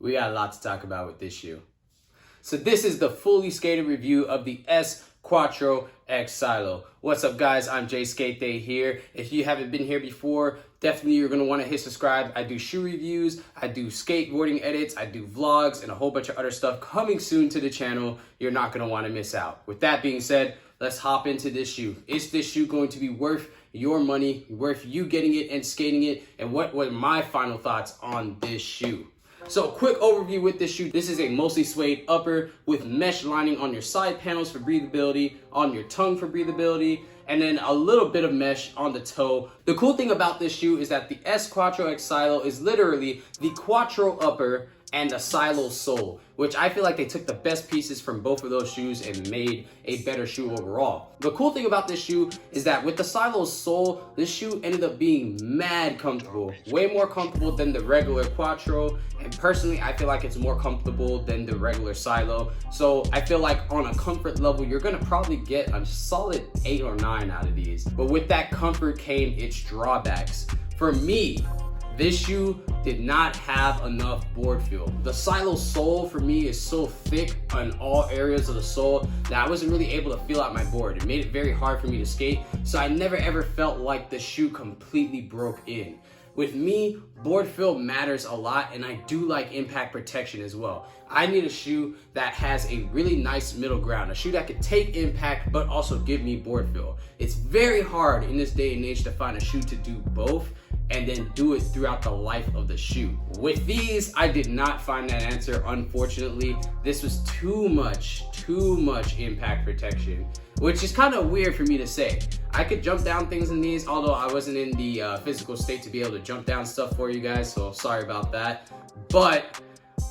We got a lot to talk about with this shoe. So this is the fully skated review of the S Quattro X Silo. What's up guys, I'm Jay Skate Day here. If you haven't been here before, definitely you're gonna wanna hit subscribe. I do shoe reviews, I do skateboarding edits, I do vlogs, and a whole bunch of other stuff coming soon to the channel. You're not gonna wanna miss out. With that being said, let's hop into this shoe. Is this shoe going to be worth your money, worth you getting it and skating it? And what were my final thoughts on this shoe? So quick overview with this shoe. This is a mostly suede upper with mesh lining on your side panels for breathability, on your tongue for breathability, and then a little bit of mesh on the toe. The cool thing about this shoe is that the S Quattro X Silo is literally the Quattro upper and a Silo sole, which I feel like they took the best pieces from both of those shoes and made a better shoe overall. The cool thing about this shoe is that with the Silo sole, this shoe ended up being mad comfortable, way more comfortable than the regular Quattro, and personally I feel like it's more comfortable than the regular Silo. So I feel like on a comfort level, you're gonna probably get a solid 8 or 9 out of these. But with that comfort came its drawbacks. For me, this shoe did not have enough board feel. The Silo sole for me is so thick on all areas of the sole that I wasn't really able to feel out my board. It made it very hard for me to skate, so I never ever felt like the shoe completely broke in. With me, board feel matters a lot, and I do like impact protection as well. I need a shoe that has a really nice middle ground, a shoe that could take impact but also give me board feel. It's very hard in this day and age to find a shoe to do both and then do it throughout the life of the shoe. With these, I did not find that answer, unfortunately. This was too much impact protection, which is kind of weird for me to say. I could jump down things in these, although I wasn't in the physical state to be able to jump down stuff for you guys, so sorry about that. But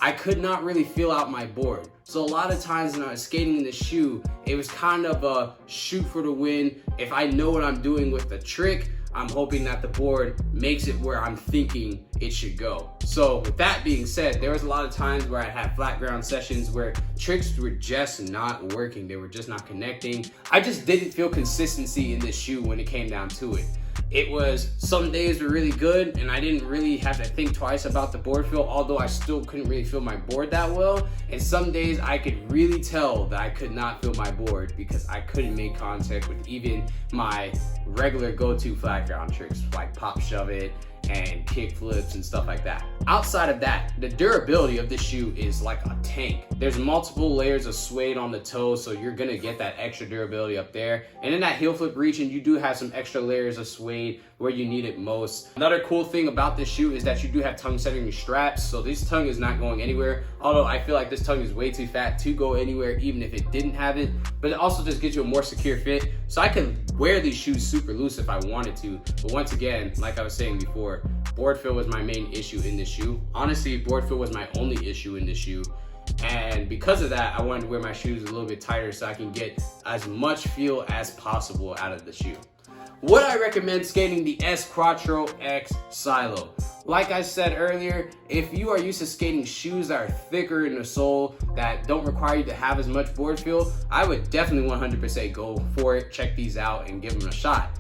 I could not really feel out my board. So a lot of times when I was skating in the shoe, it was kind of a shoot for the win. If I know what I'm doing with the trick, I'm hoping that the board makes it where I'm thinking it should go. So with that being said, there was a lot of times where I had flat ground sessions where tricks were just not working. They were just not connecting. I just didn't feel consistency in this shoe when it came down to it. It was, some days were really good and I didn't really have to think twice about the board feel, although I still couldn't really feel my board that well. And some days I could really tell that I could not feel my board because I couldn't make contact with even my regular go-to flat ground tricks like pop shove it and kick flips and stuff like that. Outside of that, the durability of this shoe is like a tank. There's multiple layers of suede on the toe, so you're gonna get that extra durability up there. And in that heel flip region, you do have some extra layers of suede where you need it most. Another cool thing about this shoe is that you do have tongue centering straps, so this tongue is not going anywhere. Although I feel like this tongue is way too fat to go anywhere even if it didn't have it, but it also just gives you a more secure fit. So I can wear these shoes super loose if I wanted to. But once again, like I was saying before, board feel was my main issue in this shoe. Honestly, board feel was my only issue in this shoe. And because of that, I wanted to wear my shoes a little bit tighter so I can get as much feel as possible out of the shoe. Would I recommend skating the S Quattro X Silo? Like I said earlier, if you are used to skating shoes that are thicker in the sole, that don't require you to have as much board feel, I would definitely 100% go for it, check these out, and give them a shot.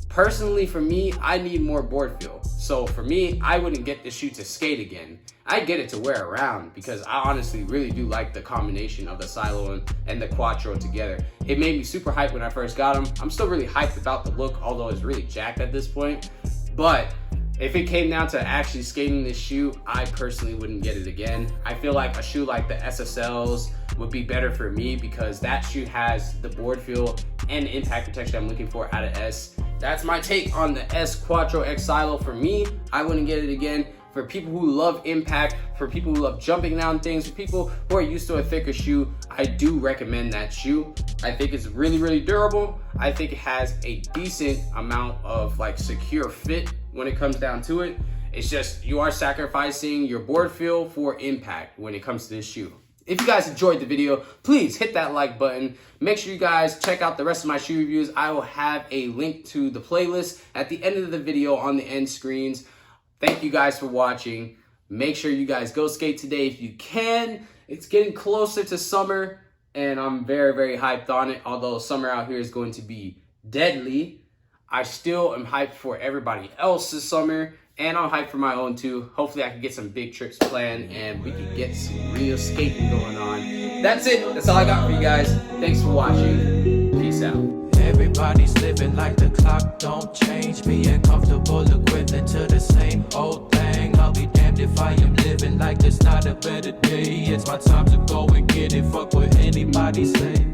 Personally, for me, I need more board feel. So for me, I wouldn't get this shoe to skate again. I'd get it to wear around because I honestly really do like the combination of the Silo and the Quattro together. It made me super hyped when I first got them. I'm still really hyped about the look, although it's really jacked at this point. But if it came down to actually skating this shoe, I personally wouldn't get it again. I feel like a shoe like the SSLs would be better for me because that shoe has the board feel and impact protection I'm looking for out of S. That's my take on the S Quattro X Silo. For me, I wouldn't get it again. For people who love impact, for people who love jumping down things, for people who are used to a thicker shoe, I do recommend that shoe. I think it's really durable. I think it has a decent amount of like secure fit when it comes down to it. It's just you are sacrificing your board feel for impact when it comes to this shoe. If you guys enjoyed the video, please hit that like button. Make sure you guys check out the rest of my shoe reviews. I will have a link to the playlist at the end of the video on the end screens. Thank you guys for watching. Make sure you guys go skate today if you can. It's getting closer to summer and I'm very hyped on it. Although summer out here is going to be deadly, I still am hyped for everybody else's summer And I'm hyped for my own too. Hopefully I can get some big trips planned and we can get some real skating going on. That's it. That's all I got for you guys. Thanks for watching. Peace out. Everybody's living like the clock don't change. Being comfortable, equivalent to the same old thing. I'll be damned if I am living like there's not a better day. It's my time to go and get it. Fuck what anybody say.